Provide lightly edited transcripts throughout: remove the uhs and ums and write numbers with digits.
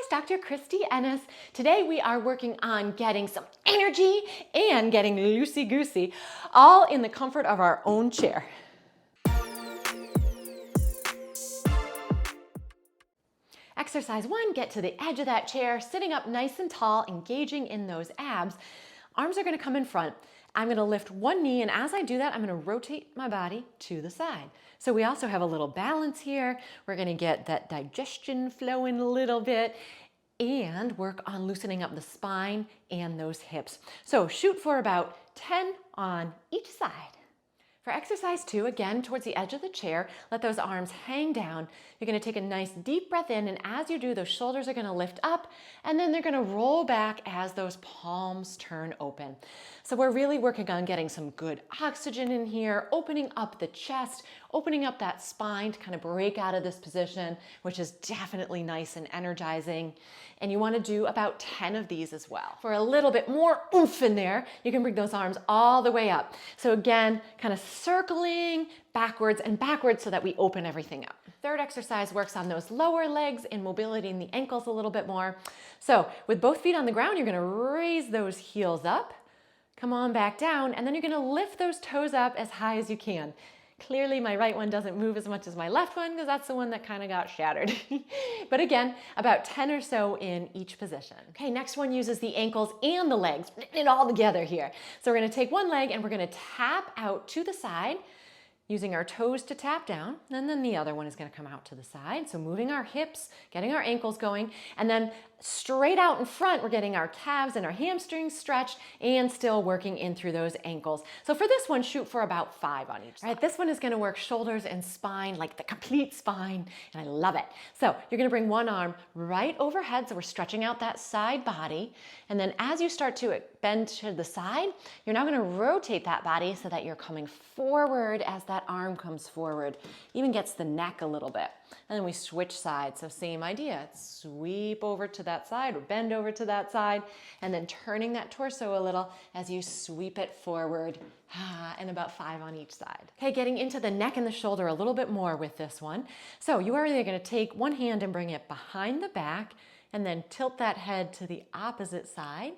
Dr. Christy Ennis. Today we are working on getting some energy and getting loosey-goosey, all in the comfort of our own chair. Exercise 1, get to the edge of that chair, sitting up nice and tall, engaging in those abs. Arms are gonna come in front. I'm gonna lift one knee, and as I do that, I'm gonna rotate my body to the side. So we also have a little balance here. We're gonna get that digestion flowing a little bit and work on loosening up the spine and those hips. So shoot for about 10 on each side. For exercise 2, again, towards the edge of the chair, let those arms hang down. You're gonna take a nice deep breath in, and as you do, those shoulders are gonna lift up, and then they're gonna roll back as those palms turn open. So we're really working on getting some good oxygen in here, opening up the chest, opening up that spine to kind of break out of this position, which is definitely nice and energizing. And you wanna do about 10 of these as well. For a little bit more oomph in there, you can bring those arms all the way up. So again, kind of circling backwards and backwards so that we open everything up. Third exercise works on those lower legs and mobility in the ankles a little bit more. So with both feet on the ground, you're gonna raise those heels up, come on back down, and then you're gonna lift those toes up as high as you can. Clearly my right one doesn't move as much as my left one because that's the one that kind of got shattered. But again, about 10 or so in each position. Okay, next one uses the ankles and the legs, it all together here. So we're gonna take one leg and we're gonna tap out to the side, using our toes to tap down, and then the other one is gonna come out to the side. So moving our hips, getting our ankles going, and then straight out in front, we're getting our calves and our hamstrings stretched and still working in through those ankles. So for this one, shoot for about 5 on each side. All right, this one is gonna work shoulders and spine, like the complete spine, and I love it. So you're gonna bring one arm right overhead, so we're stretching out that side body, and then as you start to bend to the side, you're now gonna rotate that body so that you're coming forward as that arm comes forward, even gets the neck a little bit. And then we switch sides, so same idea. Sweep over to that side or bend over to that side, and then turning that torso a little as you sweep it forward, and about 5 on each side. Okay, getting into the neck and the shoulder a little bit more with this one. So you are either gonna take one hand and bring it behind the back, and then tilt that head to the opposite side.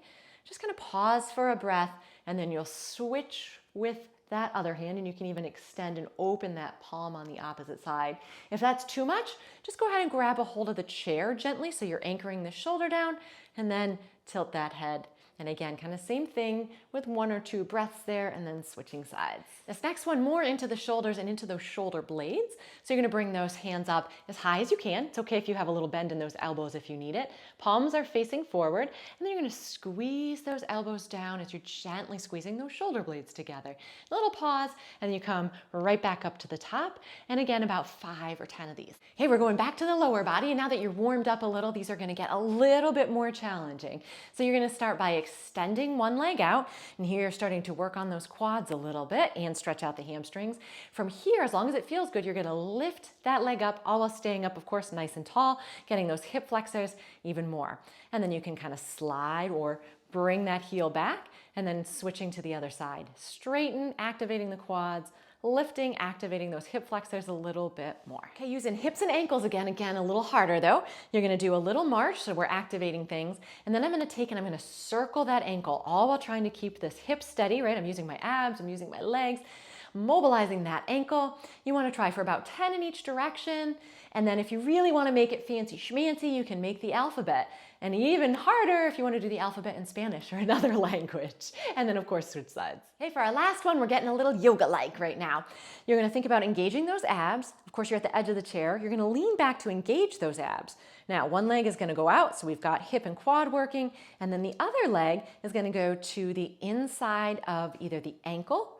Just gonna pause for a breath, and then you'll switch with that other hand, and you can even extend and open that palm on the opposite side. If that's too much, just go ahead and grab a hold of the chair gently so you're anchoring the shoulder down, and then tilt that head. And again, kind of same thing with 1 or 2 breaths there, and then switching sides. This next one more into the shoulders and into those shoulder blades. So you're gonna bring those hands up as high as you can. It's okay if you have a little bend in those elbows if you need it. Palms are facing forward, and then you're gonna squeeze those elbows down as you're gently squeezing those shoulder blades together. A little pause, and then you come right back up to the top, and again, about 5 or 10 of these. Okay, we're going back to the lower body, and now that you're warmed up a little, these are gonna get a little bit more challenging. So you're gonna start by extending one leg out, and here you're starting to work on those quads a little bit and stretch out the hamstrings. From here, as long as it feels good, you're gonna lift that leg up, all while staying up, of course, nice and tall, getting those hip flexors even more. And then you can kind of slide or bring that heel back, and then switching to the other side. Straighten, activating the quads, lifting, activating those hip flexors a little bit more. Okay, using hips and ankles again, a little harder though. You're gonna do a little march, so we're activating things, and then I'm gonna take and I'm gonna circle that ankle, all while trying to keep this hip steady, right? I'm using my abs, I'm using my legs, mobilizing that ankle. You wanna try for about 10 in each direction, and then if you really wanna make it fancy schmancy, you can make the alphabet. And even harder if you want to do the alphabet in Spanish or another language. And then of course, switch sides. Okay, for our last one, we're getting a little yoga-like right now. You're gonna think about engaging those abs. Of course, you're at the edge of the chair. You're gonna lean back to engage those abs. Now, one leg is gonna go out, so we've got hip and quad working, and then the other leg is gonna go to the inside of either the ankle,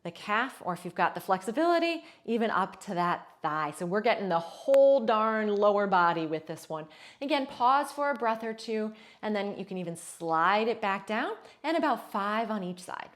the calf, or if you've got the flexibility, even up to that thigh. So we're getting the whole darn lower body with this one. Again, pause for a breath or 2, and then you can even slide it back down, and about 5 on each side.